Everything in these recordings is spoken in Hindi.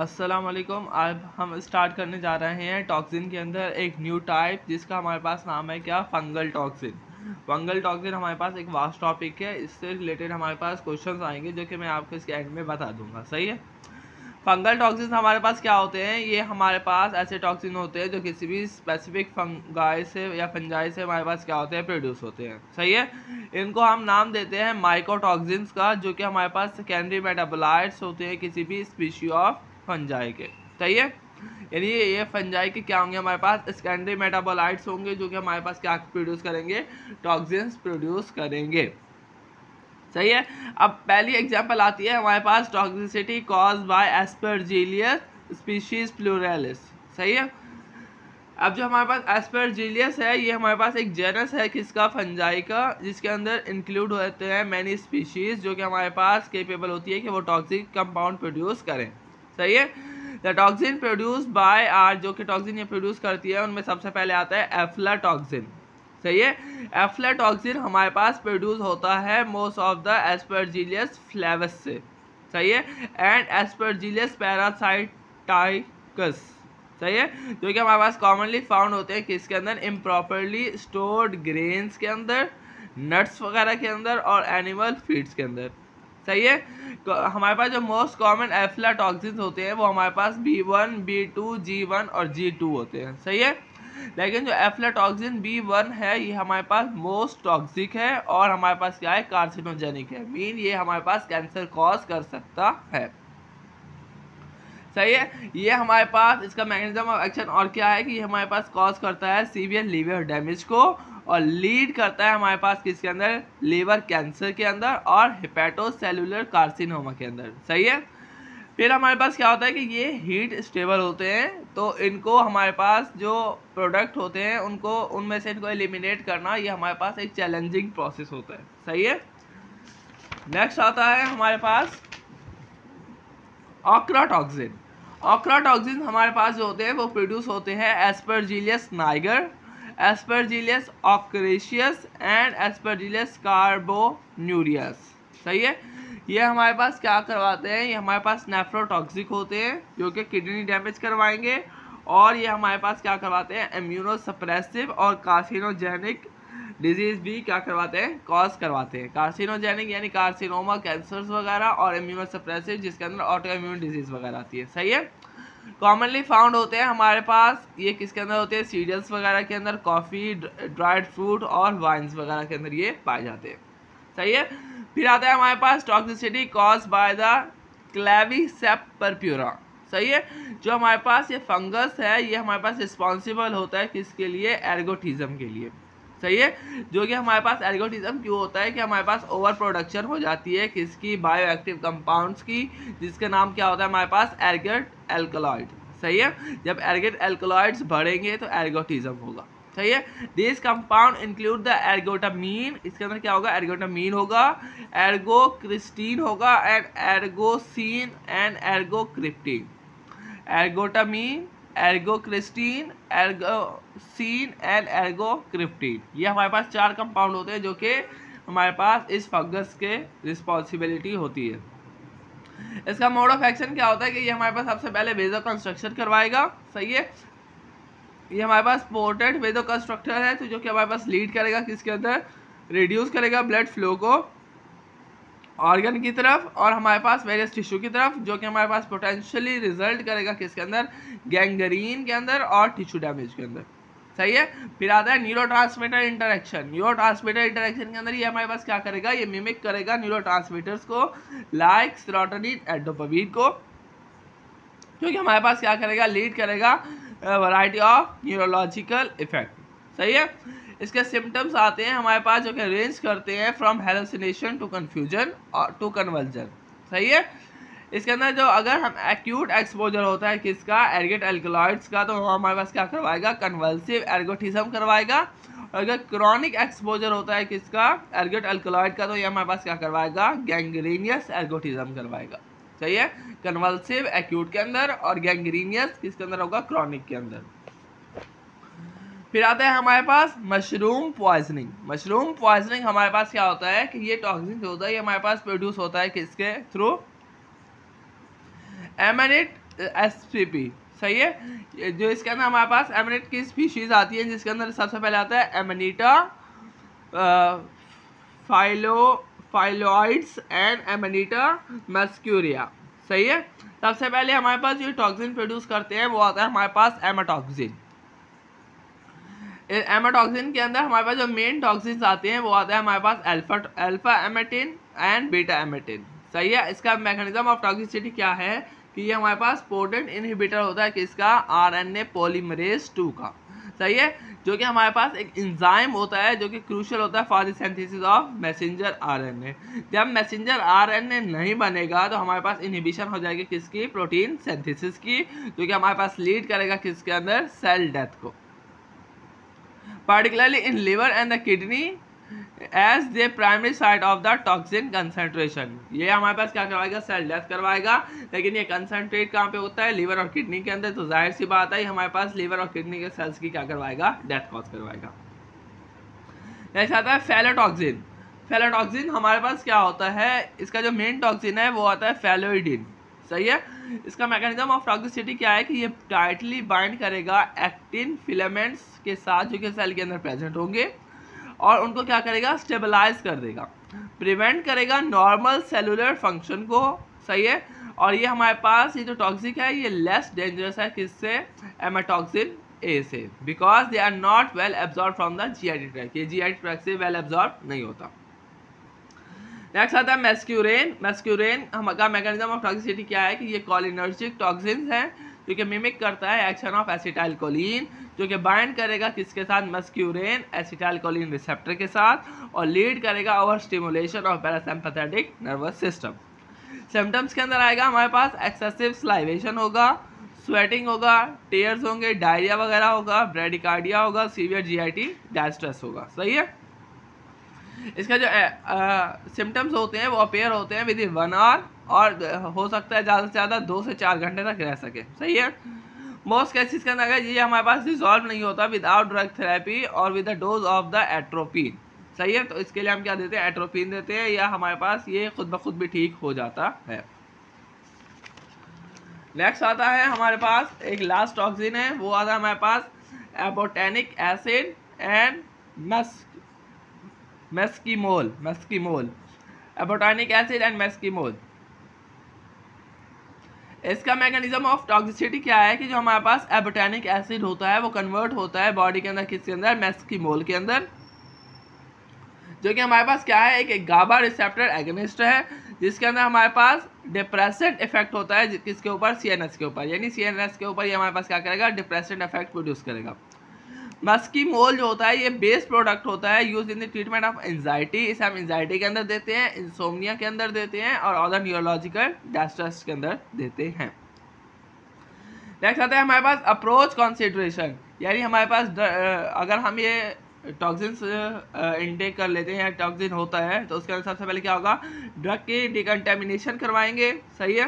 अस्सलाम वालेकुम। आज हम स्टार्ट करने जा रहे हैं टॉक्सिन के अंदर एक न्यू टाइप जिसका हमारे पास नाम है क्या, फंगल टॉक्सिन। फंगल टॉक्सिन हमारे पास एक वास्ट टॉपिक है, इससे रिलेटेड हमारे पास क्वेश्चंस आएंगे जो कि मैं आपको इसके एंड में बता दूंगा। सही है। फंगल टॉक्सिन हमारे पास क्या होते हैं, ये हमारे पास ऐसे टॉक्सिन होते हैं जो किसी भी स्पेसिफिक फंगाई से या फंजाई से हमारे पास क्या होते हैं, प्रोड्यूस होते हैं। सही है। इनको हम नाम देते हैं माइकोटॉक्सिन्स का, जो कि हमारे पास सेकेंडरी मेटाबोलाइट्स होते हैं किसी भी स्पीशी ऑफ फंजाई के। सही है। यानी ये फंजाई के क्या होंगे, हमारे पास सेकेंडरी मेटाबोलाइट्स होंगे जो कि हमारे पास क्या प्रोड्यूस करेंगे, टॉक्सिन्स प्रोड्यूस करेंगे। सही है। अब पहली एग्जांपल आती है हमारे पास, टॉक्सिसिटी कॉज्ड बाय एस्परजिलियस स्पीशीज प्लूरलिस। सही है। अब जो हमारे पास एस्परजिलियस है, ये हमारे पास एक जेनस है किसका, फंजाई का, जिसके अंदर इंक्लूड होते हैं मैनी स्पीशीज जो कि हमारे पास केपेबल होती है कि वो टॉक्सिक कंपाउंड प्रोड्यूस करें। सही है। The toxin produce by are, जो कि टॉक्सिन ये प्रोड्यूस करती है उनमें सबसे पहले आता है एफ्लाटॉक्सिन। सही है। एफ्लाटॉक्सिन हमारे पास प्रोड्यूस होता है मोस्ट ऑफ द एस्परजिलियस फ्लेवस से। सही है। एंड एस्परजिलियस पैरासाइटाइकस। सही है। जो कि हमारे पास कॉमनली फाउंड होते हैं किसके अंदर, इम्प्रॉपरली स्टोर्ड ग्रेन्स के अंदर, नट्स वगैरह के अंदर और एनिमल फीड्स के अंदर। सही है। हमारे पास जो मोस्ट कॉमन एफ्लाटॉक्सिन्स होते हैं वो हमारे पास B1, B2, G1 और G2 होते हैं। सही है। लेकिन जो एफ्लाटॉक्सिन B1 है ये हमारे पास मोस्ट टॉक्सिक है और हमारे पास क्या है, कार्सिनोजेनिक है। मीन ये हमारे पास कैंसर कॉज कर सकता है। सही है। ये हमारे पास इसका मैकेनिज्म ऑफ एक्शन और क्या है कि ये हमारे पास कॉज करता है सीवियर लीवर डैमेज को और लीड करता है हमारे पास किसके अंदर, लीवर कैंसर के अंदर और हेपेटोसेलुलर कार्सिनोमा के अंदर। सही है। फिर हमारे पास क्या होता है कि ये हीट स्टेबल होते हैं, तो इनको हमारे पास जो प्रोडक्ट होते हैं उनको उनमें से इनको एलिमिनेट करना ये हमारे पास एक चैलेंजिंग प्रोसेस होता है। सही है। नेक्स्ट आता है हमारे पास ऑक्राटॉक्सिन। ऑक्राटॉक्सिन हमारे पास जो होते हैं वो प्रोड्यूस होते हैं एस्परजिलियस नाइगर, एस्परजिलियस ऑक्रेशियस एंड एस्परजिलियस कार्बोन्यूरियस। सही है। ये हमारे पास क्या करवाते हैं, ये हमारे पास नेफ्रोटॉक्सिक होते हैं जो कि किडनी डैमेज करवाएंगे और ये हमारे पास क्या करवाते हैं, इम्यूनोसप्रेसिव और कार्सिनोजेनिक डिजीज भी क्या करवाते हैं, कॉज करवाते हैं। कार्सिनोजेनिक यानी कार्सिनोमा, कैंसर्स वगैरह, और इम्यूनोसप्रेसिव जिसके अंदर ऑटो इम्यून डिजीज वगैरह आती है। सही है। कॉमनली फाउंड होते हैं हमारे पास ये किसके अंदर होते हैं, सीरियल्स वगैरह के अंदर, कॉफ़ी, ड्राइड फ्रूट और वाइन्स वगैरह के अंदर ये पाए जाते हैं। सही है। फिर आता है हमारे पास toxicity caused by the Claviceps purpurea. सही है। जो हमारे पास ये फंगस है ये हमारे पास रिस्पॉन्सिबल होता है किसके लिए, एर्गोटिज्म के लिए। सही है। जो कि हमारे पास एर्गोटिज्म क्यों होता है कि हमारे पास ओवर प्रोडक्शन हो जाती है किसकी, बायोएक्टिव कंपाउंड्स की, जिसका नाम क्या होता है हमारे पास, एर्गेट एल्कलॉइड। सही है। जब एर्गेट एल्कलॉइड्स बढ़ेंगे तो एर्गोटिज्म होगा। सही है। दिस कंपाउंड इंक्लूड द एर्गोटामीन, इसके अंदर क्या होगा, एर्गोटामीन होगा, एर्गोक्रिस्टीन होगा एंड एर्गोसिन एंड एर्गोक्रिप्टीन। एर्गोटामीन, एर्गोक्रिस्टीन, एर्गोसिन एंड एर्गोक्रिप्टीन, ये हमारे पास 4 कंपाउंड होते हैं जो कि हमारे पास इस फंगस के रिस्पॉन्सिबिलिटी होती है। इसका मोड ऑफ एक्शन क्या होता है कि ये हमारे पास सबसे पहले वेजो कंस्ट्रक्शन करवाएगा। सही है। ये हमारे पास पोर्टेड वेजो कंस्ट्रक्टर है तो जो कि हमारे पास लीड करेगा किसके अंदर, रिड्यूस करेगा ब्लड फ्लो को ऑर्गन की तरफ और हमारे पास वेरियस टिश्यू की तरफ, जो कि हमारे पास पोटेंशियली रिजल्ट करेगा किसके अंदर, गैंग्रीन के अंदर और टिश्यू डैमेज के अंदर। सही है। फिर आता है न्यूरोट्रांसमीटर इंटरेक्शन। न्यूरोट्रांसमीटर इंटरेक्शन के अंदर ये हमारे पास क्या करेगा, ये मिमिक करेगा न्यूरोट्रांसमीटर्स को, लाइक सेरोटोनिन एंड डोपामिन को, जो कि हमारे पास क्या करेगा, लीड करेगा वैरायटी ऑफ न्यूरोलॉजिकल इफेक्ट। सही है। इसके सिम्टम्स आते हैं हमारे पास जो कि रेंज करते हैं फ्रॉम हेलुसिनेशन टू कन्फ्यूजन और टू कन्वर्जन। सही है। इसके अंदर जो अगर हम एक्यूट एक्सपोजर होता है किसका, एर्गेट एल्कलॉइड्स का, तो हमारे पास क्या करवाएगा, कन्वल्सिव एर्गोटिज्म करवाएगा। और अगर क्रॉनिक एक्सपोजर होता है किसका, एर्गेट एल्कलॉइड का, तो ये हमारे पास क्या करवाएगा, गैंग्रीनियस एर्गोटिज्म करवाएगा। सही है। कन्वल्सिव एक्यूट के अंदर और गैंग्रीनियस किसके अंदर होगा, क्रॉनिक के अंदर। फिर आता है हमारे पास मशरूम पॉइजनिंग। मशरूम पॉइजनिंग हमारे पास क्या होता है कि ये टॉक्सिन जो होता है ये हमारे पास प्रोड्यूस होता है किसके थ्रू, एमिनेट SCP, सही है। जो इसके अंदर हमारे पास एमनेट की स्पीशीज आती है, जिसके अंदर सबसे पहले आता है एमनीटा, फाइलोइड्स एंड एमनीटा मस्क्यूरिया, सही है। सबसे पहले हमारे पास जो टॉक्सिन प्रोड्यूस करते हैं वो आता है हमारे पास एमाटॉक्सिन। एमाटॉक्सिन के अंदर हमारे पास जो मेन टॉक्सिन्स आते हैं वो आता है हमारे पास alpha emetine and beta emetine, सही है। इसका मैकेनिज्म ऑफ टॉक्सिसिटी क्या है कि ये हमारे पास पोटेंट इनहिबिटर होता है किसका, RNA पॉलीमरेज 2 का, सही है, जो कि हमारे पास एक एंजाइम होता है जो कि क्रूशियल होता है for the synthesis of messenger RNA। जब मैसेंजर RNA नहीं बनेगा तो हमारे पास इनहिबिशन हो जाएगी किसकी, प्रोटीन सिंथेसिस की, जो कि हमारे पास लीड करेगा किसके अंदर, सेल डेथ को, particularly in liver and the kidney as the primary site of the toxin concentration। ये हमारे पास क्या करवाएगा, सेल डेथ करवाएगा। लेकिन ये कंसंट्रेट कहाँ पे होता है, लिवर और किडनी के अंदर, तो जाहिर सी बात है हमारे पास लिवर और किडनी के सेल्स की क्या करवाएगा, डेथ कॉज करवाएगा। नेक्स्ट आता है फेलोटॉक्सिन। फेलोटॉक्सिन हमारे पास क्या होता है, इसका जो मेन टॉक्सिन है वो आता है फेलोइडिन, सही है। इसका मैकेनिज्म ऑफ टॉक्सिसिटी क्या है कि ये टाइटली बाइंड करेगा एक्टिन फिलामेंट्स के साथ जो कि सेल के अंदर प्रेजेंट होंगे, और उनको क्या करेगा, स्टेबलाइज कर देगा, प्रिवेंट करेगा नॉर्मल सेलुलर फंक्शन को, सही है। और ये हमारे पास ये जो टॉक्सिक है ये लेस डेंजरस है किससे, एमाटॉक्सिन ए से, because they are not well absorb from the GIT tract, ये जीआईटी ट्रैक्ट से वेल एब्जॉर्ब नहीं होता। नेक्स्ट आता है मेस्क्यूरेन। मेस्क्यूरेन का मैकेनिज्म ऑफ टॉक्सिसिटी क्या है कि ये कॉलिनर्जिक टॉक्सिन्स हैं जो कि मिमिक करता है एक्शन ऑफ एसिटाइल कोलिन, जो कि बाइंड करेगा किसके साथ, मेस्क्यूरेन एसिटाइल कोलिन रिसेप्टर के साथ, और लीड करेगा over stimulation of parasympathetic nervous system. Symptoms के अंदर आएगा हमारे पास एक्सेसिव स्लाइवेशन होगा, स्वेटिंग होगा, टेयर्स होंगे, डायरिया वगैरह होगा, ब्रेडिकार्डिया होगा, सीवियर जीआईटी डायस्ट्रेस होगा, सही है। इसका जो सिम्टम्स होते हैं वो अपेयर होते हैं विद इन 1 आवर, और हो सकता है ज़्यादा से ज़्यादा 2 से 4 घंटे तक रह सके, सही है। मोस्ट केसेस के अंदर ये हमारे पास रिजॉल्व नहीं होता विदाउट ड्रग थेरेपी और with the dose of the atropine, सही है। तो इसके लिए हम क्या देते हैं, एट्रोपिन देते हैं, या हमारे पास ये खुद ब खुद भी ठीक हो जाता है। नेक्स्ट आता है हमारे पास एक लास्ट टॉक्सिन है, वो आता है हमारे पास एबोटेनिक एसिड एंड मेस्कीमोल, एबोटेनिक एसिड एंड मेस्कीमोल। इसका मैकेनिज्म ऑफ टॉक्सिसिटी क्या है कि जो हमारे पास एबोटेनिक एसिड होता है वो कन्वर्ट होता है बॉडी के अंदर किसके अंदर, मेस्कीमोल के अंदर, जो कि हमारे पास क्या है, एक गाबा रिसेप्टर एगनिस्ट है, जिसके अंदर हमारे पास डिप्रेसेंट इफेक्ट होता है किसके ऊपर, CNS के ऊपर, यानी CNS के ऊपर ये हमारे पास क्या करेगा, डिप्रेसेंट इफेक्ट प्रोड्यूस करेगा। मेस्कीमोल जो होता है ये बेस प्रोडक्ट होता है use in the treatment of anxiety, इसे हम एंजाइटी के अंदर देते हैं, इंसोम्निया के अंदर देते हैं, और अदर न्यूरोलॉजिकल डिस्ट्रेस के अंदर देते हैं। नेक्स्ट आता है हमारे पास अप्रोच कंसिडरेशन, यानी हमारे पास अगर हम ये टॉक्सिन्स इनटेक कर लेते हैं या टॉक्सिन होता है तो उसके अंदर सबसे पहले क्या होगा, ड्रग की डिकंटेमिनेशन करवाएंगे, सही है।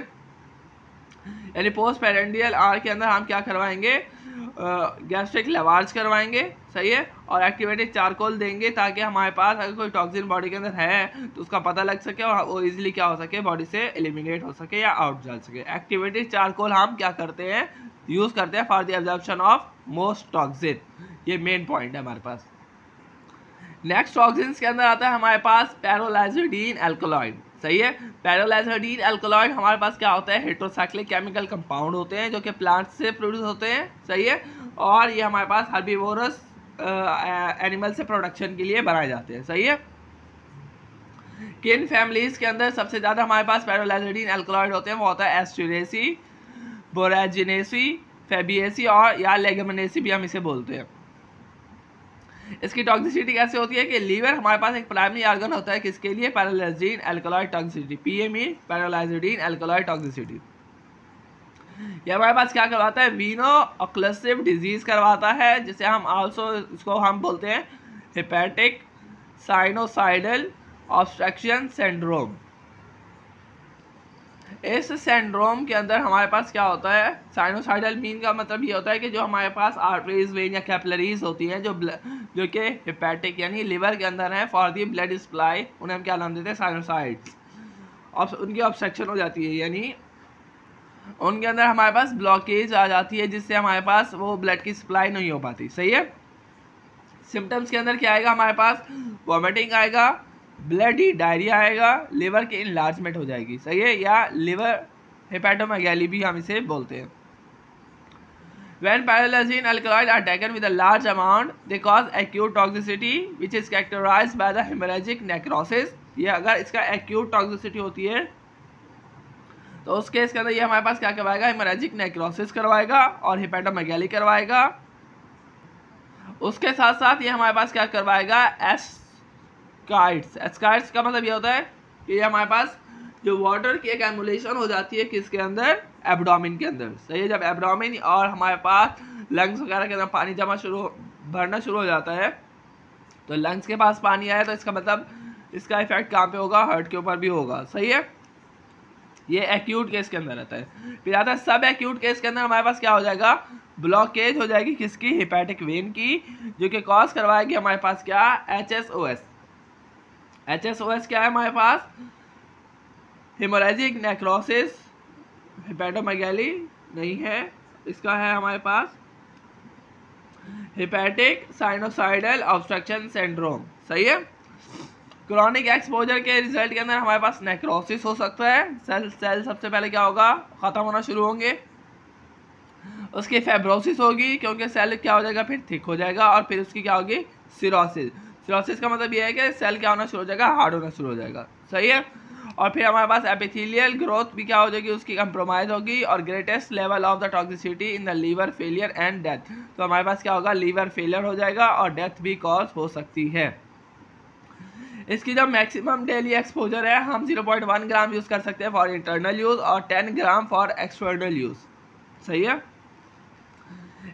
यानी पोस्ट पेरेंडियल आर के अंदर हम क्या करवाएंगे, गैस्ट्रिक लेवार्ज करवाएंगे, सही है, और एक्टिवेटेड चारकोल देंगे ताकि हमारे पास अगर कोई टॉक्सिन बॉडी के अंदर है तो उसका पता लग सके और वो इजीली क्या हो सके, बॉडी से एलिमिनेट हो सके या आउट जा सके। एक्टिवेटेड चारकोल हम क्या करते हैं, यूज़ करते हैं for the absorption of most toxin, ये मेन पॉइंट है हमारे पास। नेक्स्ट टॉक्सिन्स के अंदर आता है हमारे पास पैरोलाइजोडीन एल्कोलॉइड, सही है। पैरोलाइजोडीन एल्कोलॉइड हमारे पास क्या होता है, हेट्रोसाइक्लिक केमिकल कंपाउंड होते हैं जो कि प्लांट से प्रोड्यूस होते हैं, सही है, और ये हमारे पास हर्बीवोरस एनिमल से प्रोडक्शन के लिए बनाए जाते हैं, सही है। किन फैमिलीज के अंदर सबसे ज़्यादा हमारे पास पैरोलाइजोडीन एल्कोलॉइड होते हैं, वो होता है एस्टुरेसी, बोराजिनेसी, फेबिएसी और या लेगमिनेसी भी हम इसे बोलते हैं। इसकी टॉक्सिसिटी कैसे होती है कि लीवर हमारे पास एक प्राइमरी ऑर्गन होता है किसके लिए, pyrrolizidine alkaloid toxicity, PME pyrrolizidine alkaloid toxicity. ये हमारे पास क्या करवाता है, वीनो ऑक्लूसिव डिजीज करवाता है, जिसे हम आल्सो इसको हम बोलते हैं हेपेटिक साइनोसाइडल ऑब्स्ट्रक्शन सिंड्रोम। इस सिंड्रोम के अंदर हमारे पास क्या होता है, साइनोसाइडल मीन का मतलब ये होता है कि जो हमारे पास आर्टरीज, वेन या कैपिलरीज होती हैं जो कि हेपेटिक यानी लिवर के अंदर है फॉर दी ब्लड सप्लाई, उन्हें हम क्या नाम देते हैं, साइनोसाइड्स, और उनकी ऑब्स्ट्रक्शन हो जाती है, यानी उनके अंदर हमारे पास ब्लॉकेज आ जाती है, जिससे हमारे पास वो ब्लड की सप्लाई नहीं हो पाती। सही है। सिम्टम्स के अंदर क्या आएगा हमारे पास, वॉमिटिंग आएगा, ब्लडी डायरिया आएगा, लिवर की इनलार्जमेंट हो जाएगी। सही है, या लिवर हेपेटोमेगाली भी हम इसे बोलते हैं। When pyrrolizine alkaloids are taken with a large amount, they cause acute toxicity, which is characterized by the hemorrhagic necrosis. ये अगर इसका acute toxicity होती है तो उस केस के अंदर ये हमारे पास क्या करवाएगा, हेमोरेजिक नेक्रोसिस करवाएगा और हेपेटोमेगाली करवाएगा। उसके साथ साथ ये हमारे पास क्या करवाएगा, एस्काइड्स। एस्काइड्स का मतलब ये होता है कि ये हमारे पास जो वाटर की एक एमुलेशन हो जाती है किसके अंदर, एब्डोमेन के अंदर। सही है, जब एब्डोमेन और हमारे पास लंग्स वगैरह के अंदर पानी भरना शुरू हो जाता है, तो लंग्स के पास पानी आया तो इसका मतलब इसका इफेक्ट कहाँ पे होगा, हार्ट के ऊपर भी होगा। सही है, ये एक्यूट केस के अंदर रहता है। फिर आता है सब एक्यूट केस के अंदर हमारे पास क्या हो जाएगा, ब्लॉकेज हो जाएगी किसकी, हेपेटिक वेन की, जो कि कॉज करवाएगी हमारे पास क्या, HSOS। HSOS क्या है हमारे पास, हेमोरेजिक नेक्रोसिस, हेपेटोमेगाली नहीं है, इसका है हमारे पास हेपेटिक साइनोसाइडल ऑब्स्ट्रक्शन सिंड्रोम। सही है। क्रॉनिक एक्सपोजर के रिजल्ट के अंदर हमारे पास नेक्रोसिस हो सकता है, सेल सबसे पहले क्या होगा, खत्म होना शुरू होंगे। उसकी फेब्रोसिस होगी क्योंकि सेल क्या हो जाएगा, फिर थिक हो जाएगा, और फिर उसकी क्या होगी, सिरोसिस। सिरोसिस का मतलब ये है कि सेल क्या होना शुरू हो जाएगा, हार्ड होना शुरू हो जाएगा। सही है। और फिर हमारे पास एपिथेलियल ग्रोथ भी क्या हो जाएगी, उसकी कंप्रोमाइज होगी, और greatest level of the toxicity in the liver failure and death. तो हमारे पास क्या होगा, लीवर फेलियर हो जाएगा और डेथ भी कॉज हो सकती है। इसकी जो मैक्सिमम डेली एक्सपोजर है हम 0.1 ग्राम यूज़ कर सकते हैं फॉर इंटरनल यूज़ और 10 ग्राम फॉर एक्सटर्नल यूज़। सही है।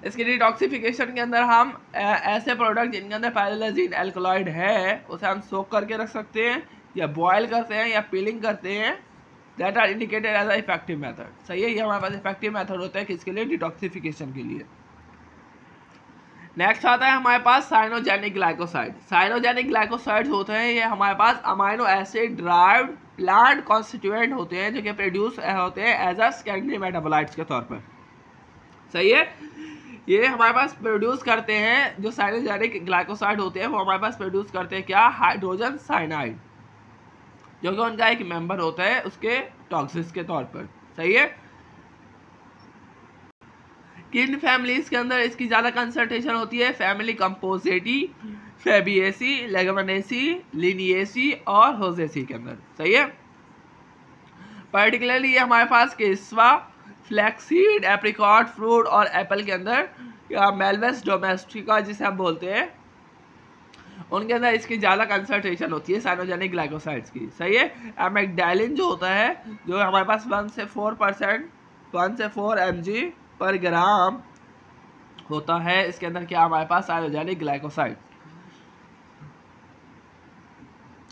इसकी डिटॉक्सिफिकेशन के अंदर हम ऐसे प्रोडक्ट जिनके अंदर पायरोलाइजिन एल्कलॉइड है उसे हम सोक करके रख सकते हैं, या बॉयल करते हैं, या पीलिंग करते हैं। That are indicated as a effective method. सही है, ये हमारे पास इफेक्टिव मेथड होता है किसके लिए, डिटॉक्सिफिकेशन के लिए। नेक्स्ट आता है हमारे पास साइनोजेनिक ग्लाइकोसाइड। साइनोजेनिक ग्लाइकोसाइड्स होते हैं, ये हमारे पास amino acid derived plant constituent होते हैं, जो कि प्रोड्यूस होते हैं एज अ सेकेंडरी मेटाबोलाइट्स के तौर पर। सही है, ये हमारे पास प्रोड्यूस करते हैं, जो साइनोजेनिक ग्लाइकोसाइड होते हैं वो हमारे पास प्रोड्यूस करते हैं क्या, हाइड्रोजन साइनाइड, जो कि उनका एक मेंबर होता है उसके टॉक्सिस के तौर पर। सही है। किन फैमिलीज के अंदर इसकी ज़्यादा कंसंट्रेशन होती है, फैमिली कंपोजिटी, फेबिएसी, लेगमनेसी, लिनिएसी और होजेसी के अंदर। सही है। पर्टिकुलरली ये हमारे पास केसवा, फ्लैक्सीड, एप्रिकॉट, फ्रूट और एप्पल के अंदर, या मेलवेस डोमेस्टिका जिसे हम बोलते हैं, उनके अंदर इसकी ज़्यादा कंसंट्रेशन होती है साइनोजेनिक ग्लाइकोसाइड्स की। सही है। एमेक्डाइलिन जो होता है, जो हमारे पास 1 से 4 mg पर ग्राम होता है, इसके अंदर क्या हमारे पास साइनोजेनिक ग्लाइकोसाइड।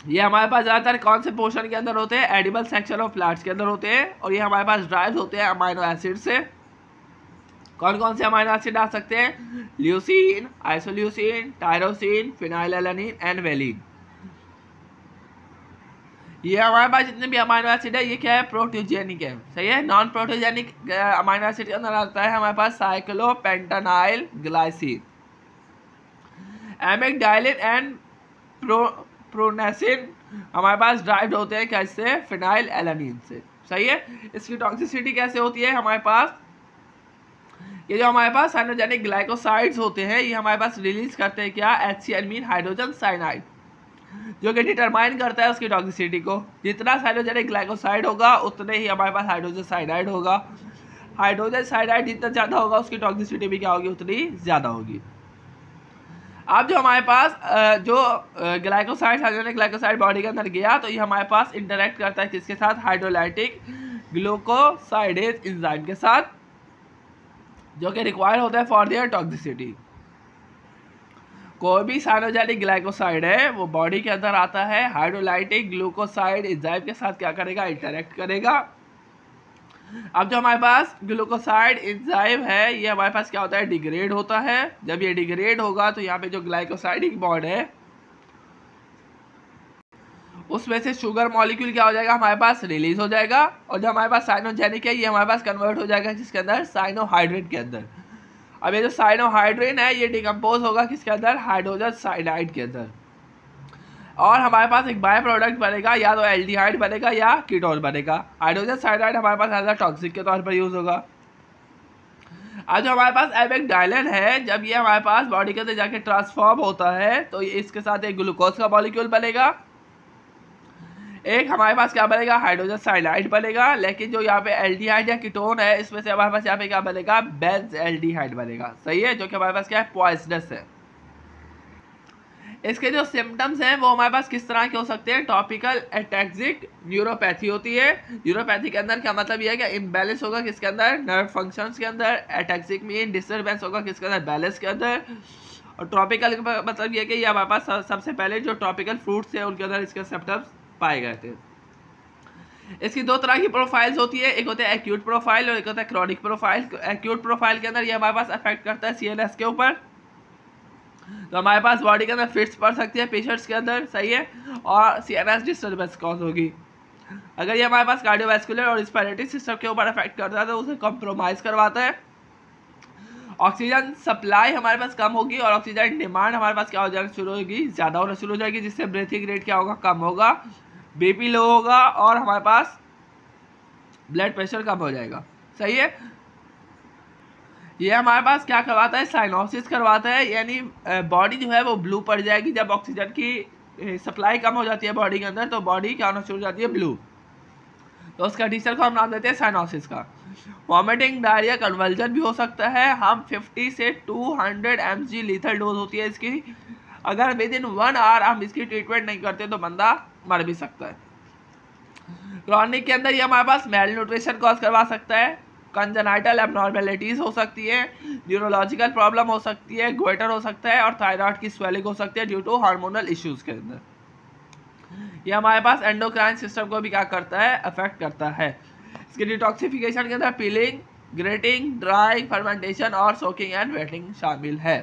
ये हमारे पास ज़्यादातर कौन से पोर्शन के अंदर होते हैं, एडिबल सेक्शन ऑफ प्लांट्स के अंदर होते हैं, और ये हमारे पास ड्राइव होते हैं अमाइनो एसिड से। कौन कौन से अमाइनो एसिड आ सकते हैं, leucine, isoleucine, tyrosine, phenylalanine and valine. ये हमारे पास जितने भी अमाइनो एसिड है ये क्या है, प्रोटोजेनिक है। सही है। नॉन प्रोटोजेनिक अमाइनो एसिड के अंदर आता है हमारे पास साइक्लोपेंटानाइल ग्लाइसिन, एमेक्डाइलिन एंड प्रोनेसिन हमारे पास ड्राइव्ड होते हैं कैसे, फिनाइलएलानिन से। सही है। इसकी टॉक्सिसिटी कैसे होती है हमारे पास, ये जो हमारे पास साइनोजेनिक ग्लाइकोसाइड्स होते हैं ये हमारे पास रिलीज करते हैं क्या, HCl मीन हाइड्रोजन साइनाइड, जो कि डिटरमाइन करता है उसकी टॉक्सिसिटी को। जितना साइनोजेनिक ग्लाइकोसाइड होगा उतने ही हमारे पास हाइड्रोजन साइनाइड होगा। हाइड्रोजन साइनाइड जितना ज़्यादा होगा उसकी टॉक्सिसिटी भी क्या होगी, उतनी ज़्यादा होगी। अब जो हमारे पास जो ग्लाइकोसाइड, साइनोजेनिक ग्लाइकोसाइड बॉडी के अंदर गया तो ये हमारे पास इंटरेक्ट करता है किसके साथ, हाइड्रोलाइटिक ग्लूकोसाइडेज एंजाइम के साथ, जो कि रिक्वायर होता है फॉर देयर टॉक्सिसिटी। कोई भी साइनोजेनिक ग्लाइकोसाइड है वो बॉडी के अंदर आता है, हाइड्रोलाइटिक ग्लूकोसाइड एंजाइम के साथ क्या करेगा, इंटरेक्ट करेगा। अब जो हमारे पास ग्लूकोसाइड एंजाइम है ये हमारे पास क्या होता है, डिग्रेड होता है। जब ये डिग्रेड होगा तो यहाँ पे जो ग्लाइकोसाइडिक बॉन्ड है उसमें से शुगर मॉलिक्यूल क्या हो जाएगा हमारे पास रिलीज हो जाएगा, और जो हमारे पास साइनोजेनिक है ये हमारे पास कन्वर्ट हो जाएगा जिसके अंदर साइनोहाइड्रेट के अंदर। अब ये जो साइनोहाइड्रेन है ये डिकम्पोज होगा किसके अंदर, हाइड्रोजन साइनाइड के अंदर, और हमारे पास एक बाय प्रोडक्ट बनेगा, या तो एल्डिहाइड बनेगा या कीटोन बनेगा। हाइड्रोजन साइनाइड हमारे पास एज अ टॉक्सिक के तौर पर यूज होगा। आज जो हमारे पास एबेक्डाइलिन है, जब ये हमारे पास बॉडी के अंदर जाके ट्रांसफॉर्म होता है तो इसके साथ एक ग्लूकोज का मॉलिक्यूल बनेगा, एक हमारे पास क्या बनेगा, हाइड्रोजन साइनाइड बनेगा। लेकिन जो यहाँ पे एल्डिहाइड या कीटोन है इसमें से हमारे पास यहाँ पे क्या बनेगा, बेंज एल्डिहाइड बनेगा। सही है, जो कि हमारे पास क्या है, पॉइजनस है। इसके जो सिम्टम्स हैं वो हमारे पास किस तरह के हो सकते हैं, टॉपिकल एटैक्सिक न्यूरोपैथी होती है। न्यूरोपैथी के अंदर क्या मतलब ये है कि इम्बैलेंस होगा किसके अंदर, नर्व फंक्शंस के अंदर। एटैक्सिक मीन डिस्टर्बेंस होगा किसके अंदर, बैलेंस के अंदर। और ट्रॉपिकल का मतलब ये है कि ये हमारे पास सबसे पहले जो ट्रॉपिकल फ्रूट्स है उनके अंदर इसके सिम्टम्स पाए गए थे। इसकी दो तरह की प्रोफाइल्स होती है, एक होता है एक्यूट प्रोफाइल और एक होता है क्रॉनिक प्रोफाइल। एक्यूट प्रोफाइल के अंदर ये हमारे पास अफेक्ट करता है सीएनएस के ऊपर, तो हमारे पास बॉडी के अंदर फिट्स पड़ सकती है पेशेंट्स के अंदर। सही है, और सीएनएस डिस्टर्बेंस कॉज होगी। अगर ये हमारे पास कार्डियोवैस्कुलर और रिस्पिरेटरी सिस्टम के ऊपर अफेक्ट करता है तो उसे कॉम्प्रोमाइज़ करवाता है। ऑक्सीजन सप्लाई हमारे पास कम होगी और ऑक्सीजन डिमांड हमारे पास क्या हो जाना शुरू होगी, ज़्यादा होना शुरू हो जाएगी, जिससे ब्रीथिंग रेट क्या होगा, कम होगा, बीपी लो होगा और हमारे पास ब्लड प्रेशर कम हो जाएगा। सही है, ये हमारे पास क्या करवाता है, साइनोसिस करवाता है, यानी बॉडी जो है वो ब्लू पड़ जाएगी। जब ऑक्सीजन की सप्लाई कम हो जाती है बॉडी के अंदर तो बॉडी क्या होना शुरू हो जाती है, ब्लू। तो उस कंडीशन को हम नाम देते हैं साइनोसिस का। वॉमिटिंग, डायरिया, कन्वल्जन भी हो सकता है। हम 50 से 200 mg लीथल डोज होती है इसकी। अगर विद इन 1 आवर हम इसकी ट्रीटमेंट नहीं करते तो बंदा मर भी सकता है। क्रॉनिक के अंदर ये हमारे पास मेल न्यूट्रिशन कॉज करवा सकता है, कंजेनाइटल एबनॉर्मेलिटीज़ हो सकती है, न्यूरोलॉजिकल प्रॉब्लम हो सकती है, गोइटर हो सकता है और थायराइड की स्वेलिंग हो सकती है ड्यू टू हार्मोनल इश्यूज़ के अंदर। ये हमारे पास एंडोक्राइन सिस्टम को भी क्या करता है, अफेक्ट करता है। इसके डिटॉक्सिफिकेशन के अंदर पीलिंग, ग्रेटिंग, ड्राइंग, फर्मेंटेशन और सोकिंग एंड वेटिंग शामिल है।